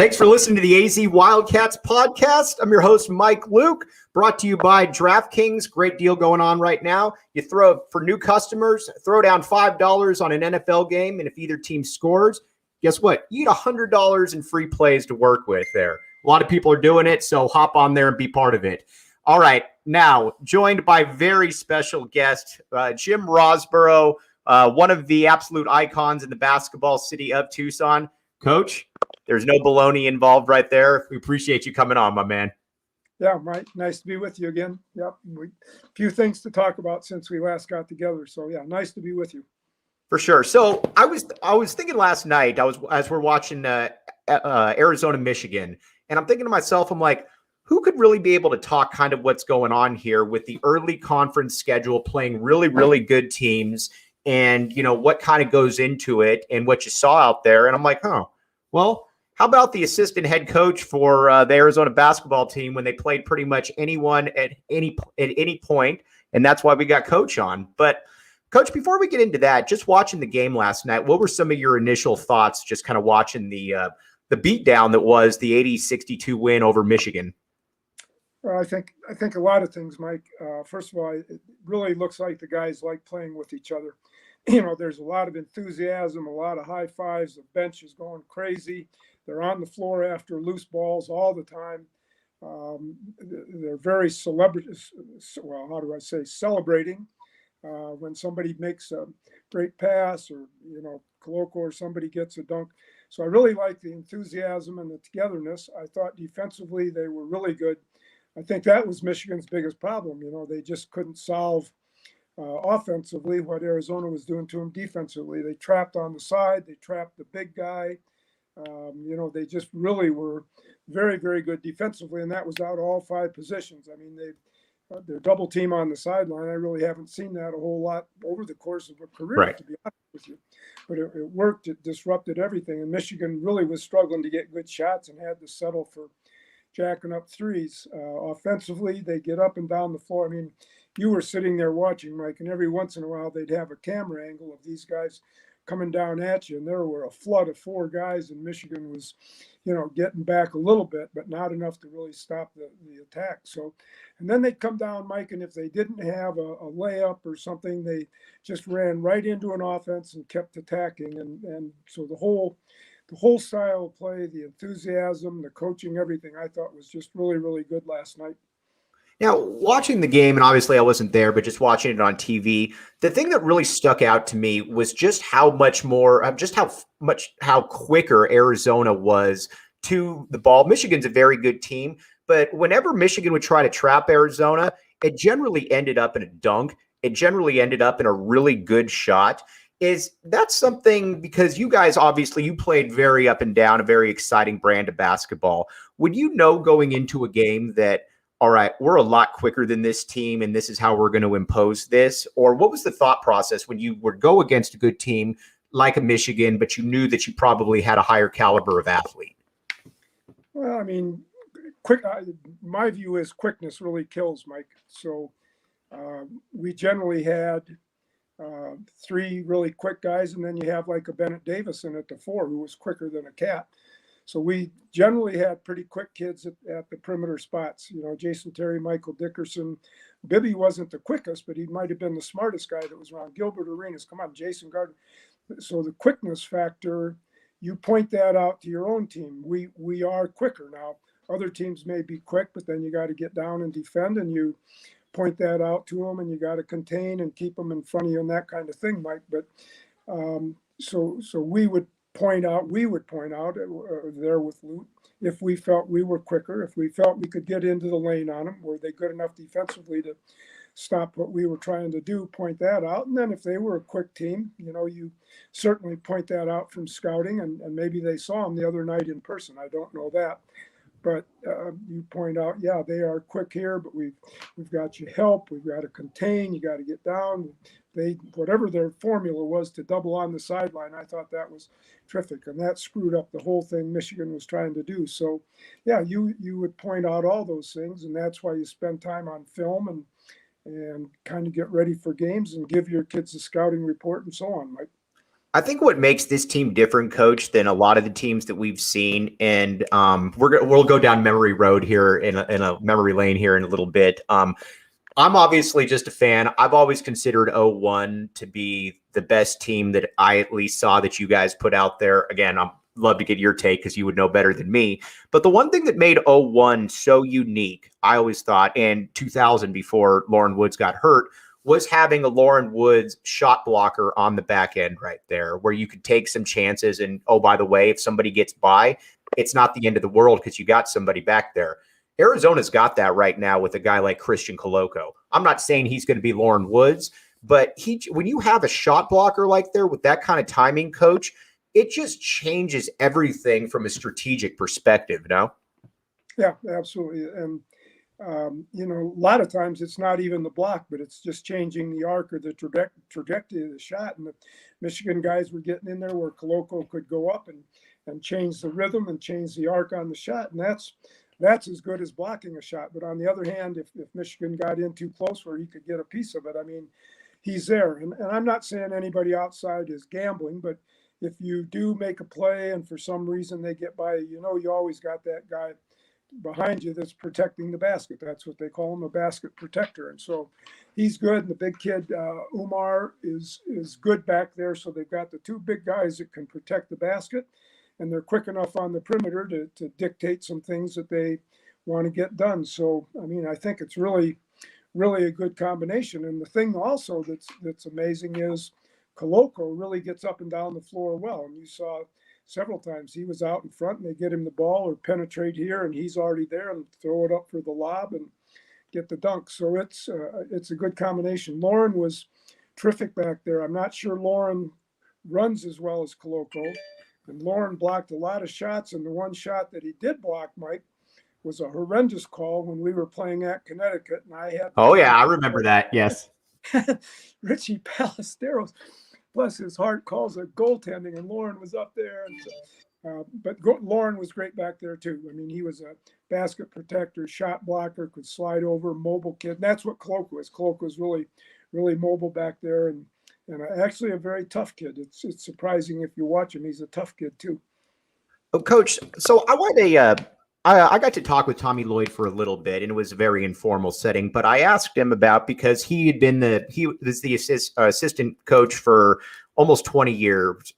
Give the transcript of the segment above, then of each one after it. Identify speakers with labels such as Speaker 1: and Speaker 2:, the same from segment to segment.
Speaker 1: Thanks for listening to the AZ Wildcats podcast. I'm your host, Mike Luke, brought to you by DraftKings. Great deal going on right now. You throw for new customers, throw down $5 on an NFL game, and if either team scores, guess what? You get $100 in free plays to work with there. A lot of people are doing it, so hop on there and be part of it. All right, now joined by very special guest, Jim Rosborough, one of the absolute icons in the basketball city of Tucson. Coach, there's no baloney involved right there. We appreciate you coming on, my man.
Speaker 2: Yeah, Mike, nice to be with you again. Yep, a few things to talk about since we last got together. So yeah, nice to be with you.
Speaker 1: For sure. So I was thinking last night, as we're watching Arizona, Michigan, and I'm thinking to myself, I'm like, who could really be able to talk kind of what's going on here with the early conference schedule, playing really, really good teams, and you know what kind of goes into it and what you saw out there. And I'm like, well, how about the assistant head coach for the Arizona basketball team when they played pretty much anyone at any point, and that's why we got Coach on. But Coach, before we get into that, just watching the game last night, what were some of your initial thoughts just kind of watching the beatdown that was the 80-62 win over Michigan?
Speaker 2: Well, I think a lot of things, Mike. First of all, it really looks like the guys like playing with each other. You know, there's a lot of enthusiasm, a lot of high fives. The bench is going crazy. They're on the floor after loose balls all the time. They're very celebrating when somebody makes a great pass, or Coloco or somebody gets a dunk. So I really like the enthusiasm and the togetherness. I thought defensively they were really good. I think that was Michigan's biggest problem. They just couldn't solve offensively what Arizona was doing to them defensively. They trapped on the side. They trapped the big guy. They just really were very, very good defensively, and that was out of all five positions. I mean, their double team on the sideline, I really haven't seen that a whole lot over the course of a career, right, to be honest with you. But it worked. It disrupted everything, and Michigan really was struggling to get good shots and had to settle for jacking up threes. Offensively, they get up and down the floor. I mean, you were sitting there watching, Mike, and every once in a while they'd have a camera angle of these guys coming down at you, and there were a flood of four guys, and Michigan was, getting back a little bit, but not enough to really stop the attack. So, and then they'd come down, Mike, and if they didn't have a layup or something, they just ran right into an offense and kept attacking. And so the whole style of play, the enthusiasm, the coaching, everything, I thought was just really, really good last night.
Speaker 1: Now, watching the game, and obviously I wasn't there, but just watching it on TV, the thing that really stuck out to me was just how quicker Arizona was to the ball. Michigan's a very good team, but whenever Michigan would try to trap Arizona, it generally ended up in a dunk. It generally ended up in a really good shot. Is that something, because you guys, obviously you played very up and down, a very exciting brand of basketball. Would you know going into a game that, all right, we're a lot quicker than this team, and this is how we're going to impose this? Or what was the thought process when you would go against a good team like a Michigan, but you knew that you probably had a higher caliber of athlete?
Speaker 2: Well, I mean, my view is quickness really kills, Mike. So we generally had three really quick guys, and then you have like a Bennett Davison at the four who was quicker than a cat. So we generally had pretty quick kids at the perimeter spots. Jason Terry, Michael Dickerson. Bibby wasn't the quickest, but he might have been the smartest guy that was around. Gilbert Arenas, come on, Jason Gardner. So the quickness factor, you point that out to your own team. We are quicker. Now, other teams may be quick, but then you got to get down and defend, and you point that out to them, and you got to contain and keep them in front of you and that kind of thing, Mike. But so we would point out there with Lute, if we felt we were quicker, if we felt we could get into the lane on them, were they good enough defensively to stop what we were trying to do, point that out. And then if they were a quick team, you certainly point that out from scouting, and maybe they saw them the other night in person. I don't know that. But you point out, yeah, they are quick here, but we've got you help. We've got to contain. You got to get down. Whatever their formula was to double on the sideline, I thought that was terrific, and that screwed up the whole thing Michigan was trying to do. So, yeah, you would point out all those things, and that's why you spend time on film and kind of get ready for games and give your kids a scouting report and so on, Mike.
Speaker 1: I think what makes this team different, Coach, than a lot of the teams that we've seen, and we'll go down memory road here in a memory lane here in a little bit. I'm obviously just a fan. I've always considered '01 to be the best team that I at least saw that you guys put out there. Again, I'd love to get your take because you would know better than me. But the one thing that made '01 so unique, I always thought, and 2000 before Lauren Woods got hurt, was having a Lauren Woods shot blocker on the back end right there where you could take some chances. And, oh, by the way, if somebody gets by, it's not the end of the world because you got somebody back there. Arizona's got that right now with a guy like Christian Coloco. I'm not saying he's going to be Lauren Woods, but when you have a shot blocker like there with that kind of timing, Coach, it just changes everything from a strategic perspective, no?
Speaker 2: Yeah, absolutely. And, a lot of times it's not even the block, but it's just changing the arc or the trajectory of the shot. And the Michigan guys were getting in there where Coloco could go up and change the rhythm and change the arc on the shot. And that's as good as blocking a shot. But on the other hand, if Michigan got in too close where he could get a piece of it, I mean, he's there. And I'm not saying anybody outside is gambling, but if you do make a play and for some reason they get by, you always got that guy behind you that's protecting the basket. That's what they call him, a basket protector. And so he's good. And the big kid, Umar, is good back there. So they've got the two big guys that can protect the basket. And they're quick enough on the perimeter to dictate some things that they want to get done. So, I mean, I think it's really, really a good combination. And the thing also that's amazing is Coloco really gets up and down the floor well. And you saw several times he was out in front and they get him the ball or penetrate here and he's already there and throw it up for the lob and get the dunk. So it's a good combination. Lauren was terrific back there. I'm not sure Lauren runs as well as Coloco. And Lauren blocked a lot of shots, and the one shot that he did block, Mike, was a horrendous call when we were playing at Connecticut, and I had.
Speaker 1: Oh yeah, I remember that. Yes,
Speaker 2: Richie Ballesteros, bless his heart, calls it goaltending, and Lauren was up there. And so, Lauren was great back there too. I mean, he was a basket protector, shot blocker, could slide over, mobile kid. And that's what Coloco was. Coloco was really, really mobile back there, and actually a very tough kid. It's surprising if you watch him. He's a tough kid too.
Speaker 1: Oh, Coach. So I got to talk with Tommy Lloyd for a little bit, and it was a very informal setting. But I asked him about because he was the assistant coach for almost 20 years,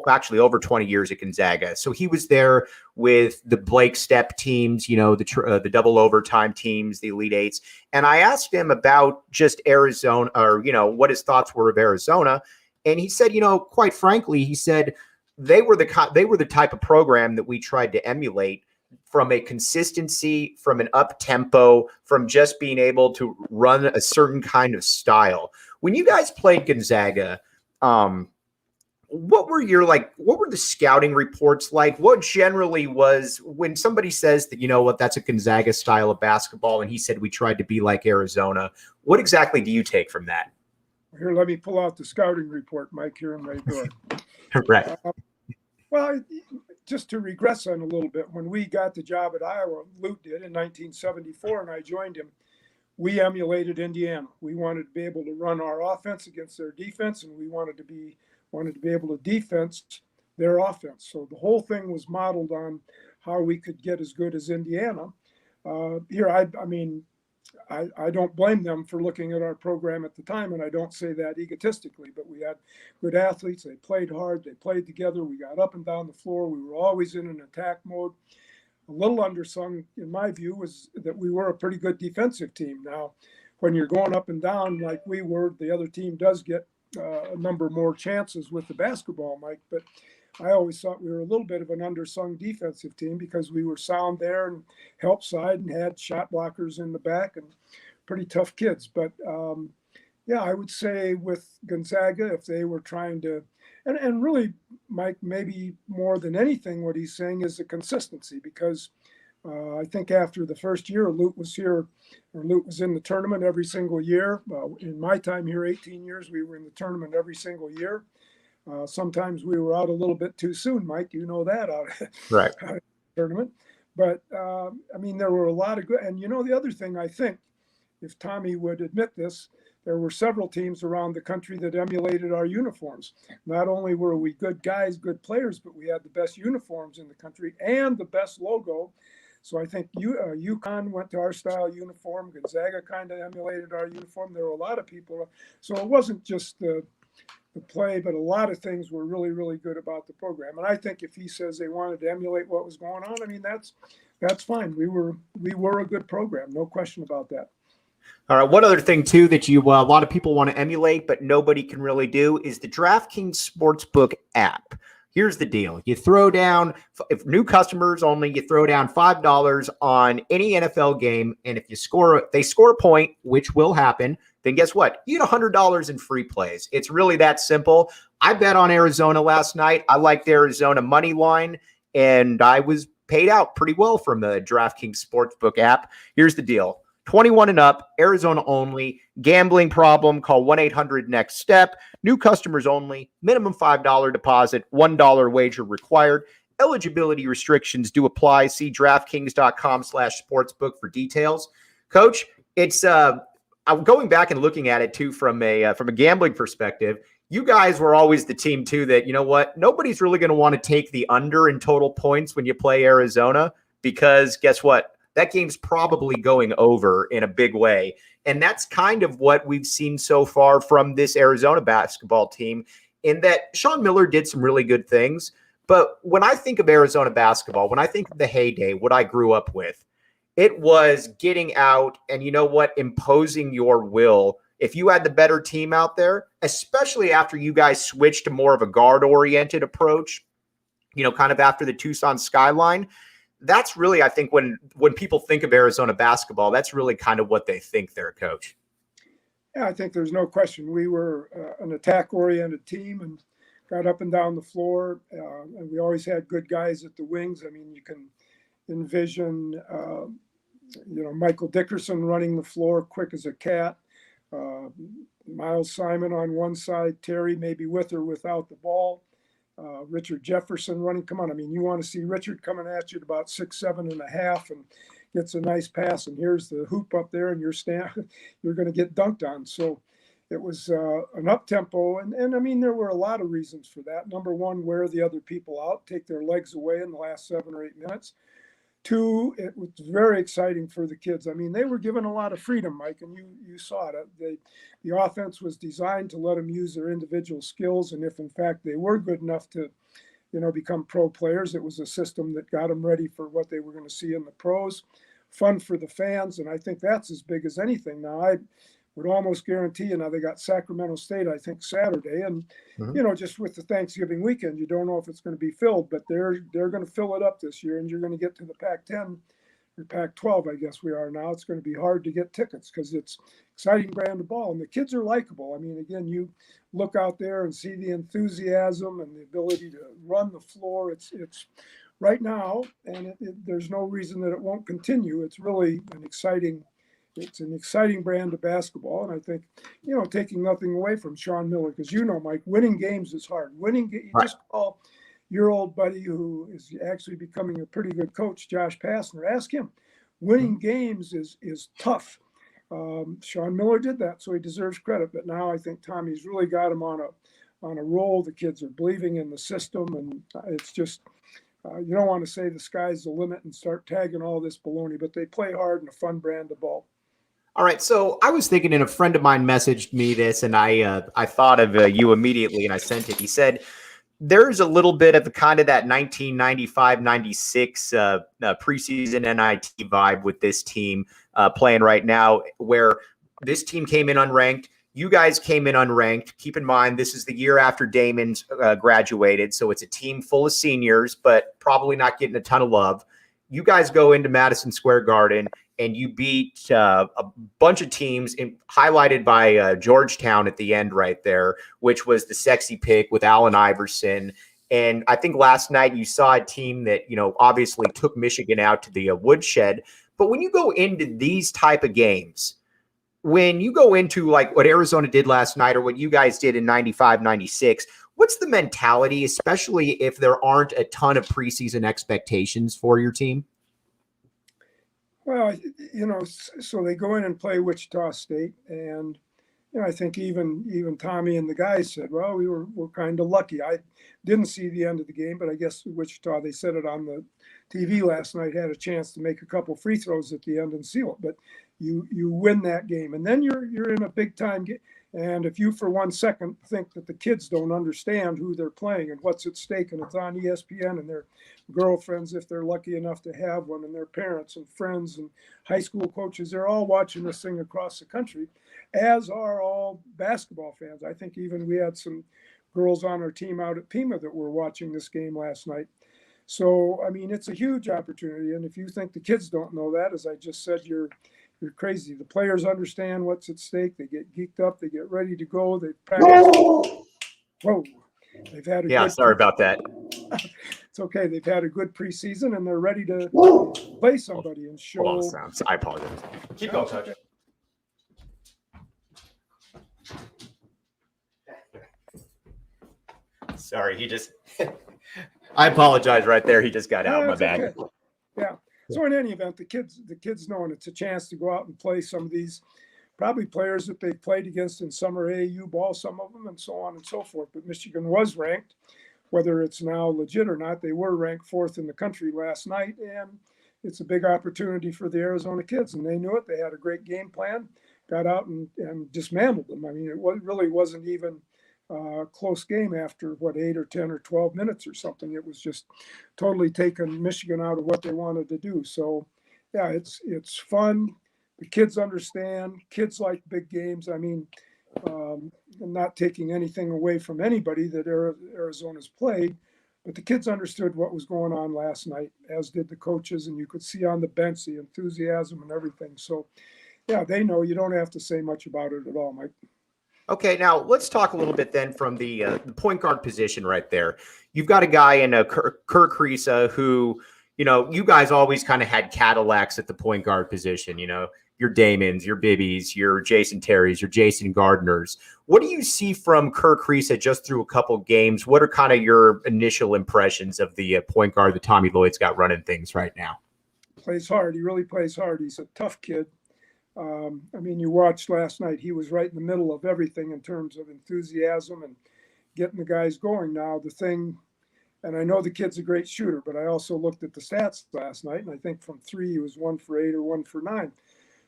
Speaker 1: actually over 20 years at Gonzaga. So he was there with the Blake Step teams, the double overtime teams, the Elite Eights. And I asked him about just Arizona, or what his thoughts were of Arizona. And he said, quite frankly, he said they were the type of program that we tried to emulate, from a consistency, from an up tempo, from just being able to run a certain kind of style. When you guys played Gonzaga, what were the scouting reports like? What generally was, when somebody says that, that's a Gonzaga style of basketball, and he said we tried to be like Arizona, what exactly do you take from that?
Speaker 2: Here, let me pull out the scouting report, Mike, here in my door.
Speaker 1: Right.
Speaker 2: Well, just to regress on a little bit, when we got the job at Iowa, Lute did in 1974, and I joined him, we emulated Indiana. We wanted to be able to run our offense against their defense, and we wanted to be able to defense their offense. So the whole thing was modeled on how we could get as good as Indiana. I don't blame them for looking at our program at the time, and I don't say that egotistically, but we had good athletes. They played hard. They played together. We got up and down the floor. We were always in an attack mode. A little undersung, in my view, was that we were a pretty good defensive team. Now, when you're going up and down like we were, the other team does get a number more chances with the basketball, Mike, but I always thought we were a little bit of an undersung defensive team because we were sound there and help side and had shot blockers in the back and pretty tough kids. But I would say with Gonzaga, if they were trying to, and really, Mike, maybe more than anything, what he's saying is the consistency, because I think after the first year, Lute was in the tournament every single year. In my time here, 18 years, we were in the tournament every single year. Sometimes we were out a little bit too soon, Mike. You know that out of the tournament. But, there were a lot of good. And, the other thing, I think, if Tommy would admit this, there were several teams around the country that emulated our uniforms. Not only were we good guys, good players, but we had the best uniforms in the country and the best logo. So I think UConn went to our style uniform. Gonzaga kind of emulated our uniform. There were a lot of people. So it wasn't just the play, but a lot of things were really, really good about the program. And I think if he says they wanted to emulate what was going on, I mean, that's fine. We were a good program. No question about that.
Speaker 1: All right. One other thing, too, that a lot of people want to emulate, but nobody can really do is the DraftKings Sportsbook app. Here's the deal. You throw down, if new customers only, you throw down $5 on any NFL game. And if they score a point, which will happen, then guess what? You get $100 in free plays. It's really that simple. I bet on Arizona last night. I liked Arizona money line, and I was paid out pretty well from the DraftKings Sportsbook app. Here's the deal. 21 and up, Arizona only. Gambling problem, call 1-800-NEXT-STEP. New customers only. Minimum $5 deposit, $1 wager required. Eligibility restrictions do apply. See DraftKings.com/sportsbook for details. Coach, it's I'm going back and looking at it too from a gambling perspective. You guys were always the team too that, you know what, nobody's really going to want to take the under in total points when you play Arizona, because guess what? That game's probably going over in a big way. And that's kind of what we've seen so far from this Arizona basketball team, in that Sean Miller did some really good things. But when I think of Arizona basketball, when I think of the heyday, what I grew up with, it was getting out and, you know what, imposing your will. If you had the better team out there, especially after you guys switched to more of a guard-oriented approach, you know, kind of after the Tucson skyline, that's really, I think, when people think of Arizona basketball, that's really kind of what they think there, Coach.
Speaker 2: Yeah, I think there's no question. We were an attack-oriented team and got up and down the floor, and we always had good guys at the wings. I mean, you can envision, Michael Dickerson running the floor quick as a cat, Miles Simon on one side, Terry maybe with or without the ball. Richard Jefferson running. Come on, I mean, you want to see Richard coming at you at about 6'7.5" and gets a nice pass, and here's the hoop up there, and you're going to get dunked on. So it was an up tempo, and I mean, there were a lot of reasons for that. Number one, wear the other people out, take their legs away in the last 7 or 8 minutes. Two, it was very exciting for the kids. I mean, they were given a lot of freedom, Mike, and you saw it. The offense was designed to let them use their individual skills, and if in fact they were good enough to, become pro players, it was a system that got them ready for what they were going to see in the pros. Fun for the fans, and I think that's as big as anything. Now, I would almost guarantee you, now they got Sacramento State, I think, Saturday, and just with the Thanksgiving weekend, you don't know if it's going to be filled, but they're going to fill it up this year, and you're going to get to the Pac-10 or Pac-12, I guess we are now. It's going to be hard to get tickets because it's exciting brand of ball, and the kids are likable. I mean, again, you look out there and see the enthusiasm and the ability to run the floor. It's right now, and there's no reason that it won't continue. It's really an exciting brand of basketball, and I think, taking nothing away from Sean Miller, because Mike, winning games is hard. You just call your old buddy who is actually becoming a pretty good coach, Josh Pastner, ask him. Winning games is tough. Sean Miller did that, so he deserves credit. But now I think Tommy's really got him on a roll. The kids are believing in the system, and it's just you don't want to say the sky's the limit and start tagging all this baloney, but they play hard and a fun brand of ball.
Speaker 1: All right, so I was thinking, and a friend of mine messaged me this, and I thought of you immediately, and I sent it. He said, there's a little bit of kind of that 1995-96 preseason NIT vibe with this team playing right now, where this team came in unranked. You guys came in unranked. Keep in mind, this is the year after Damon's graduated, so it's a team full of seniors, but probably not getting a ton of love. You guys go into Madison Square Garden, and you beat a bunch of teams, highlighted by Georgetown at the end right there, which was the sexy pick with Allen Iverson. And I think last night you saw a team that, obviously took Michigan out to the woodshed. But when you go into these type of games, when you go into like what Arizona did last night or what you guys did in 95-96, what's the mentality, especially if there aren't a ton of preseason expectations for your team?
Speaker 2: Well, so they go in and play Wichita State, and I think even Tommy and the guys said, well, we're kind of lucky. I didn't see the end of the game, but I guess Wichita, they said it on the TV last night, had a chance to make a couple free throws at the end and seal it. But you win that game, and then you're in a big time game. And if you for 1 second think that the kids don't understand who they're playing and what's at stake, and it's on ESPN, and their girlfriends, if they're lucky enough to have one, and their parents and friends and high school coaches, they're all watching this thing across the country, as are all basketball fans. I think even we had some girls on our team out at Pima that were watching this game last night. So, I mean, it's a huge opportunity. And if you think the kids don't know that, as I just said, you're crazy. The players understand what's at stake. They get geeked up. They get ready to go. They practice. Whoa. They've had a good
Speaker 1: sorry about that.
Speaker 2: It's okay. They've had a good preseason, and they're ready to play somebody and show.
Speaker 1: Hold on, I apologize. Keep going, Coach.
Speaker 2: Okay.
Speaker 1: Sorry, he just I apologize right there. He just got out. My bad.
Speaker 2: Okay. Yeah. So in any event, the kids knowing it's a chance to go out and play some of these probably players that they've played against in summer AAU ball, some of them, and so on and so forth. But Michigan was ranked, whether it's now legit or not. They were ranked 4th in the country last night, and it's a big opportunity for the Arizona kids, and they knew it. They had a great game plan, got out and dismantled them. I mean, it really wasn't even a close game after, 8 or 10 or 12 minutes or something. It was just totally taking Michigan out of what they wanted to do. So, yeah, it's fun. The kids understand. Kids like big games. I mean, I'm not taking anything away from anybody that Arizona's played, but the kids understood what was going on last night, as did the coaches, and you could see on the bench the enthusiasm and everything. So, yeah, they know. You don't have to say much about it at all, Mike.
Speaker 1: Okay, now let's talk a little bit then from the point guard position right there. You've got a guy in Kirk Kriisa who, you guys always kind of had Cadillacs at the point guard position, your Damons, your Bibbies, your Jason Terrys, your Jason Gardners. What do you see from Kirk Kriisa just through a couple games? What are kind of your initial impressions of the point guard that Tommy Lloyd's got running things right now?
Speaker 2: Plays hard. He really plays hard. He's a tough kid. I mean, you watched last night. He was right in the middle of everything in terms of enthusiasm and getting the guys going. Now, the thing, and I know the kid's a great shooter, but I also looked at the stats last night, and I think from 3, he was 1 for 8 or 1 for 9.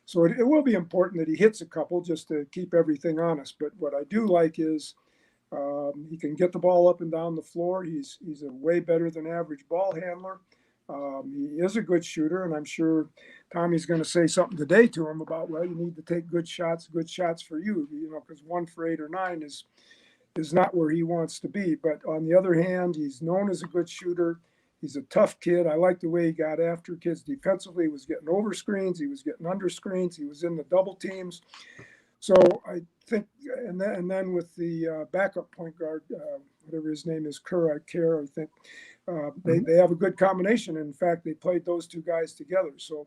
Speaker 2: So it will be important that he hits a couple just to keep everything honest. But what I do like is he can get the ball up and down the floor. He's a way better than average ball handler. He is a good shooter, and I'm sure Tommy's going to say something today to him about, well, you need to take good shots for you, because 1 for 8 or 9 is not where he wants to be. But on the other hand, he's known as a good shooter. He's a tough kid. I like the way he got after kids defensively. He was getting over screens. He was getting under screens. He was in the double teams. So I think, and then with the backup point guard, whatever his name is, I think they have a good combination. In fact, they played those two guys together. So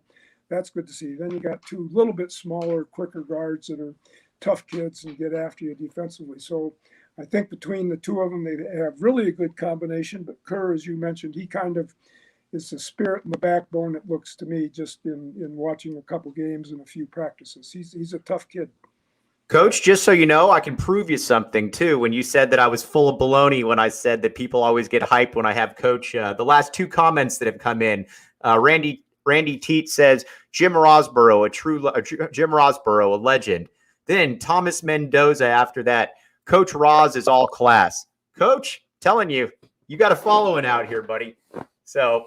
Speaker 2: that's good to see. Then you got 2 little bit smaller, quicker guards that are tough kids and get after you defensively. So I think between the 2 of them, they have really a good combination. But Kerr, as you mentioned, he kind of is the spirit and the backbone, it looks to me, just in watching a couple games and a few practices. He's a tough kid.
Speaker 1: Coach, just so you know, I can prove you something, too. When you said that I was full of baloney when I said that people always get hyped when I have Coach, the last 2 comments that have come in, Randy Teat says, Jim Rosborough, a legend. Then Thomas Mendoza after that, Coach Roz is all class. Coach, telling you, you got a following out here, buddy. So,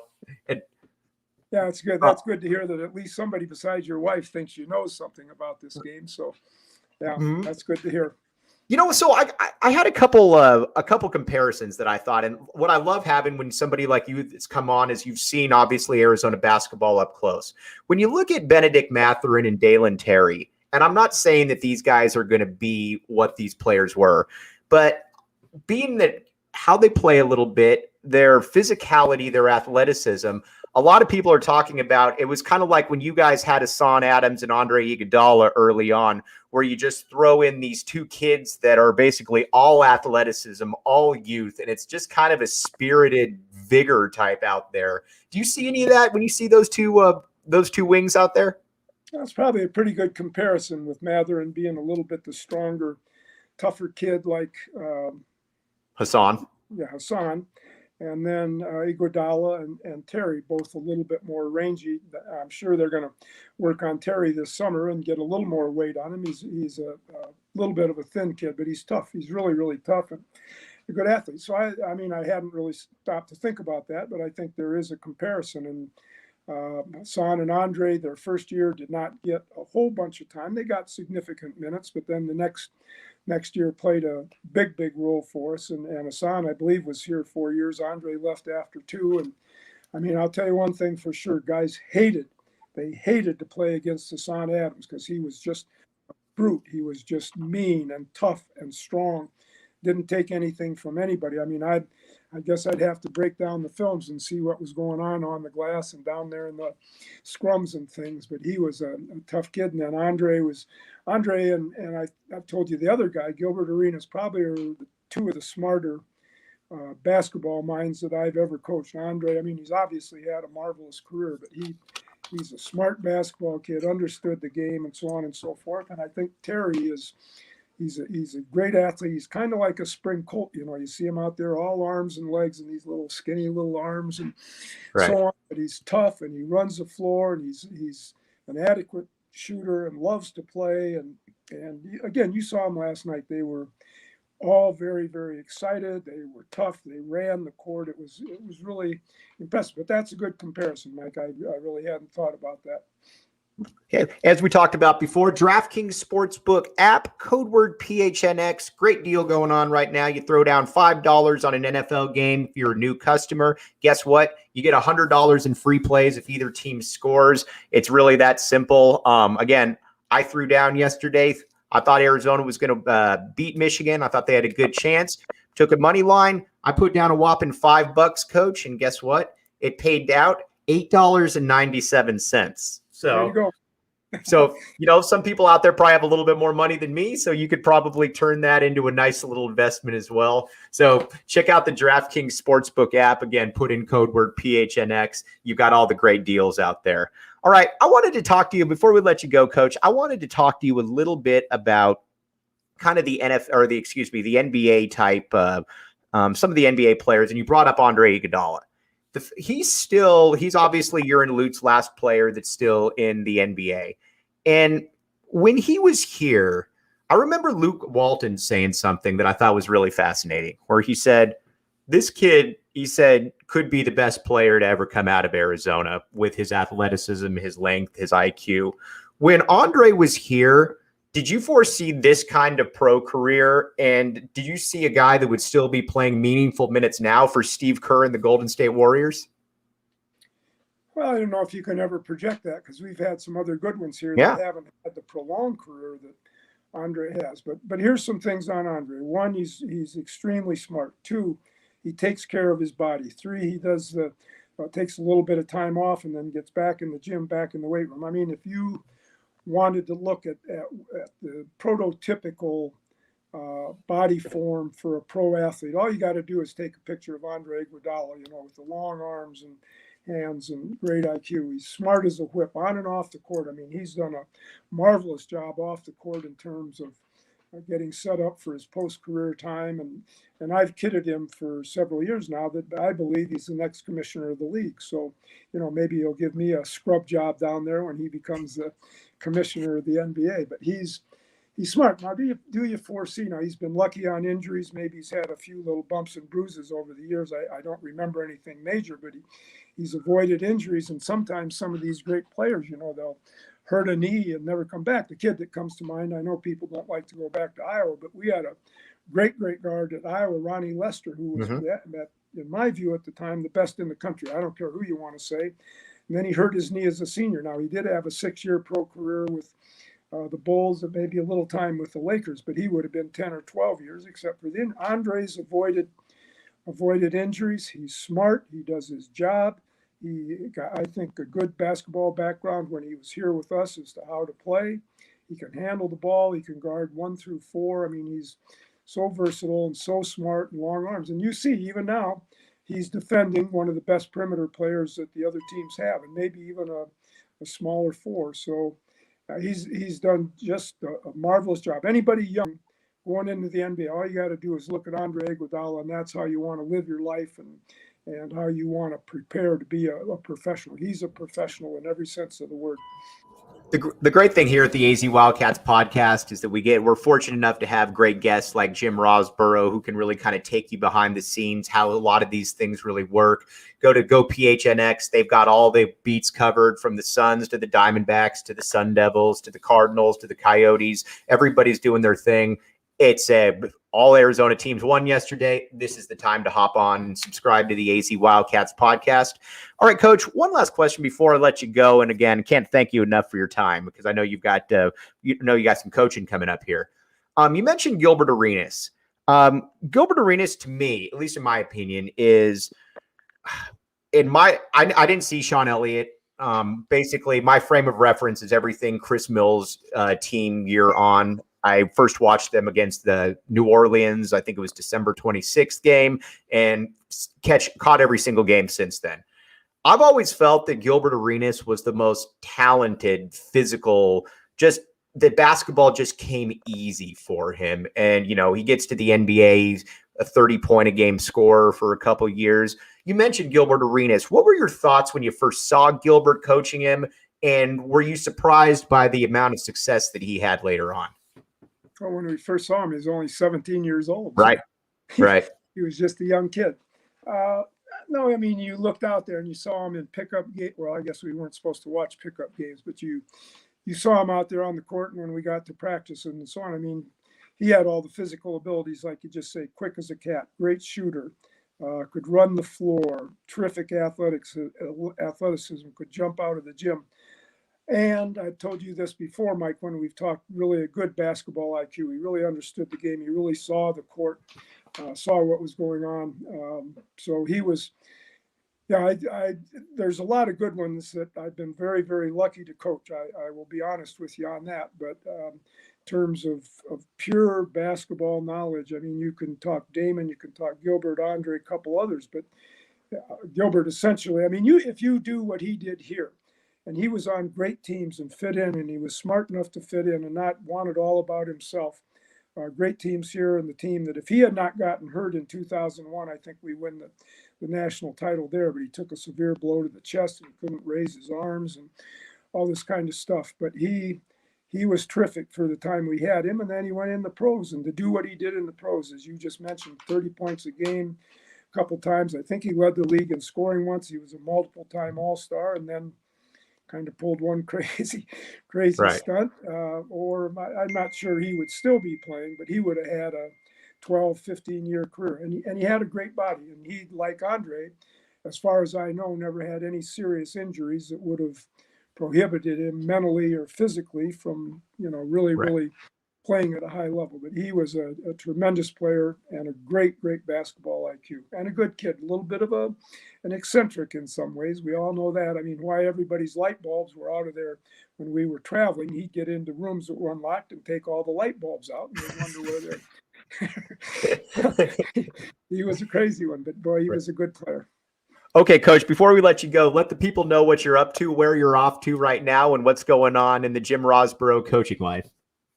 Speaker 2: yeah, it's good. That's good to hear that at least somebody besides your wife thinks you know something about this game. So, yeah, That's good to hear.
Speaker 1: So I had a couple comparisons that I thought, and what I love having when somebody like you that's come on is you've seen obviously Arizona basketball up close. When you look at Benedict Mathurin and Dalen Terry, and I'm not saying that these guys are going to be what these players were, but being that how they play a little bit, their physicality, their athleticism, a lot of people are talking about, it was kind of like when you guys had Hassan Adams and Andre Iguodala early on, where you just throw in these 2 kids that are basically all athleticism, all youth, and it's just kind of a spirited vigor type out there. Do you see any of that when you see those two wings out there?
Speaker 2: That's probably a pretty good comparison with Matherin being a little bit the stronger, tougher kid like
Speaker 1: Hassan.
Speaker 2: Hassan. And then Iguodala and Terry, both a little bit more rangy. I'm sure they're going to work on Terry this summer and get a little more weight on him. He's a little bit of a thin kid, but he's tough. He's really, really tough and a good athlete. So, I mean, I hadn't really stopped to think about that, but I think there is a comparison. And Hassan and Andre, their first year, did not get a whole bunch of time. They got significant minutes, but then the next year played a big role for us. And Hassan, I believe, was here 4 years. Andre left after 2. And I mean, I'll tell you one thing for sure: guys they hated to play against Hassan Adams because he was just a brute. He was just mean and tough and strong. Didn't take anything from anybody. I mean, I guess I'd have to break down the films and see what was going on the glass and down there in the scrums and things. But he was a tough kid. And then Andre and I've told you the other guy, Gilbert Arenas, probably are two of the smarter basketball minds that I've ever coached. Andre, I mean, he's obviously had a marvelous career, but he's a smart basketball kid, understood the game and so on and so forth. And I think Terry he's a great athlete. He's kind of like a spring colt. You know, you see him out there, all arms and legs and these little skinny little arms and so on. But he's tough and he runs the floor and he's an adequate shooter and loves to play. And again, you saw him last night. They were all very, very excited. They were tough. They ran the court. It was really impressive. But that's a good comparison, Mike. I really hadn't thought about that.
Speaker 1: Okay. As we talked about before, DraftKings Sportsbook app, code word PHNX. Great deal going on right now. You throw down $5 on an NFL game if you're a new customer. Guess what? You get $100 in free plays if either team scores. It's really that simple. Again, I threw down yesterday. I thought Arizona was going to beat Michigan. I thought they had a good chance. Took a money line. I put down a whopping $5, Coach, and guess what? It paid out $8.97. So
Speaker 2: there you go.
Speaker 1: So, you know, some people out there probably have a little bit more money than me, so you could probably turn that into a nice little investment as well. So check out the DraftKings Sportsbook app. Again, put in code word PHNX. You've got all the great deals out there. All right, I wanted to talk to you before we let you go, Coach. I wanted to talk to you a little bit about kind of the the NBA type, some of the NBA players, and you brought up Andre Iguodala. He's obviously Aaron Lute's last player that's still in the NBA. And when he was here, I remember Luke Walton saying something that I thought was really fascinating, where he said, this kid, he said, could be the best player to ever come out of Arizona with his athleticism, his length, his IQ. When Andre was here, did you foresee this kind of pro career? And did you see a guy that would still be playing meaningful minutes now for Steve Kerr and the Golden State Warriors?
Speaker 2: Well, I don't know if you can ever project that because we've had some other good ones here that haven't had the prolonged career that Andre has. But here's some things on Andre. One, he's extremely smart. Two, he takes care of his body. Three, he takes a little bit of time off and then gets back in the gym, back in the weight room. I mean, if you wanted to look at the prototypical body form for a pro athlete, all you got to do is take a picture of Andre Iguodala, you know, with the long arms and hands and great IQ. He's smart as a whip on and off the court. I mean, he's done a marvelous job off the court in terms of getting set up for his post-career time. And I've kidded him for several years now that I believe he's the next commissioner of the league. So, you know, maybe he'll give me a scrub job down there when he becomes the commissioner of the NBA. But he's smart. Now, do you foresee? Now, he's been lucky on injuries. Maybe he's had a few little bumps and bruises over the years. I don't remember anything major, but he's avoided injuries. And sometimes some of these great players, you know, they'll hurt a knee and never come back. The kid that comes to mind, I know people don't like to go back to Iowa, but we had a great guard at Iowa, Ronnie Lester, who was, in my view at the time, the best in the country. I don't care who you want to say. And then he hurt his knee as a senior. Now, he did have a 6-year pro career with the Bulls and maybe a little time with the Lakers, but he would have been 10 or 12 years, except for then. Andre's avoided injuries. He's smart. He does his job. He got, I think, a good basketball background when he was here with us as to how to play. He can handle the ball. He can guard 1 through 4. I mean, he's so versatile and so smart and long arms. And you see, even now, he's defending one of the best perimeter players that the other teams have, and maybe even a smaller 4. So He's done just a marvelous job. Anybody young going into the NBA, all you got to do is look at Andre Iguodala, and that's how you want to live your life and how you want to prepare to be a professional. He's a professional in every sense of the word.
Speaker 1: The great thing here at the AZ Wildcats podcast is that we're fortunate enough to have great guests like Jim Rosborough, who can really kind of take you behind the scenes, how a lot of these things really work. Go PHNX. They've got all the beats covered, from the Suns to the Diamondbacks to the Sun Devils to the Cardinals to the Coyotes. Everybody's doing their thing. It's all Arizona teams won yesterday. This is the time to hop on and subscribe to the AZ Wildcats podcast. All right, Coach, one last question before I let you go. And again, can't thank you enough for your time, because I know you got some coaching coming up here. You mentioned Gilbert Arenas. Gilbert Arenas, to me, at least in my opinion, is I didn't see Sean Elliott. Basically, my frame of reference is everything Chris Mills team year on. I first watched them against the New Orleans, I think it was December 26th game, and caught every single game since then. I've always felt that Gilbert Arenas was the most talented, physical, just that basketball just came easy for him. And, he gets to the NBA, a 30-point-a-game scorer for a couple years. You mentioned Gilbert Arenas. What were your thoughts when you first saw Gilbert coaching him? And were you surprised by the amount of success that he had later on?
Speaker 2: Well, when we first saw him, he was only 17 years old.
Speaker 1: Right, right.
Speaker 2: He was just a young kid. No, I mean, you looked out there and you saw him in pickup game. Well, I guess we weren't supposed to watch pickup games, but you saw him out there on the court, and when we got to practice and so on, I mean, he had all the physical abilities, like you just say, quick as a cat, great shooter, could run the floor, terrific athleticism, could jump out of the gym. And I told you this before, Mike, when we've talked, really a good basketball IQ. He really understood the game. He really saw the court, saw what was going on. So he was, there's a lot of good ones that I've been very, very lucky to coach. I will be honest with you on that. But in terms of pure basketball knowledge, I mean, you can talk Damon, you can talk Gilbert, Andre, a couple others, but Gilbert essentially, I mean, if you do what he did here, and he was on great teams and fit in, and he was smart enough to fit in and not want it all about himself. Great teams here, and the team that if he had not gotten hurt in 2001, I think we win the national title there, but he took a severe blow to the chest and he couldn't raise his arms and all this kind of stuff. But he was terrific for the time we had him, and then he went in the pros, and to do what he did in the pros, as you just mentioned, 30 points a game a couple times. I think he led the league in scoring once. He was a multiple-time All-Star, and then kind of pulled one crazy right. stunt, or I'm not sure he would still be playing, but he would have had a 12, 15-year career. And he had a great body. And he, like Andre, as far as I know, never had any serious injuries that would have prohibited him mentally or physically from, really, right. really playing at a high level. But he was a tremendous player and a great, great basketball IQ and a good kid. A little bit of an eccentric in some ways. We all know that. I mean, why everybody's light bulbs were out of there when we were traveling. He'd get into rooms that were unlocked and take all the light bulbs out, and we'd wonder where they're. He was a crazy one, but boy, he was a good player.
Speaker 1: Okay, Coach, before we let you go, let the people know what you're up to, where you're off to right now, and what's going on in the Jim Rosborough coaching life.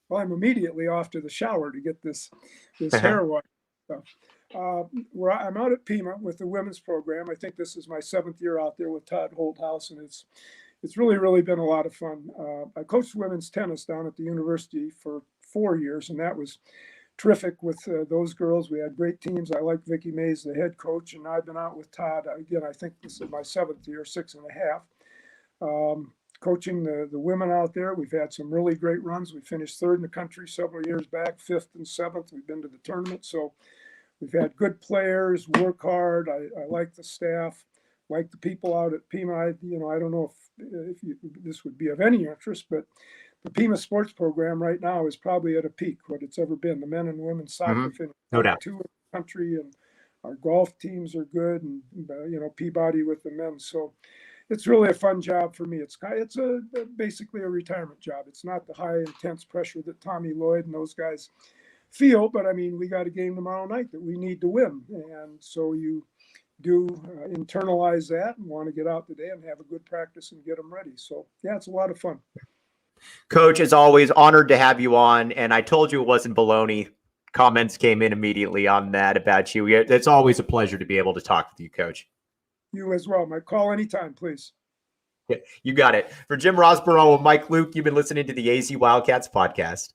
Speaker 2: Well, I'm immediately off to the shower to get this hair wash stuff. I'm out at Pima with the women's program. I think this is my 7th year out there with Todd Holthouse, and it's really, really been a lot of fun. I coached women's tennis down at the university for 4 years, and that was terrific with those girls. We had great teams. I like Vicki Mays, the head coach, and I've been out with Todd. Again, I think this is my 7th year, 6.5. Coaching the women out there. We've had some really great runs. We finished 3rd in the country several years back, 5th and 7th. We've been to the tournament. So we've had good players, work hard. I like the staff, like the people out at Pima. I don't know if this would be of any interest, but the Pima sports program right now is probably at a peak, what it's ever been. The men and women's soccer finished
Speaker 1: no doubt
Speaker 2: 2 in the country, and our golf teams are good, and Peabody with the men. So it's really a fun job for me. It's basically a retirement job. It's not the high intense pressure that Tommy Lloyd and those guys feel, but I mean, we got a game tomorrow night that we need to win. And so you do internalize that and want to get out today and have a good practice and get them ready. So yeah, it's a lot of fun.
Speaker 1: Coach, as always, honored to have you on. And I told you it wasn't baloney. Comments came in immediately on that about you. It's always a pleasure to be able to talk with you, Coach.
Speaker 2: You as well, Mike. Call anytime, please.
Speaker 1: Yeah, you got it. For Jim Rosborough and Mike Luke, you've been listening to the AZ Wildcats podcast.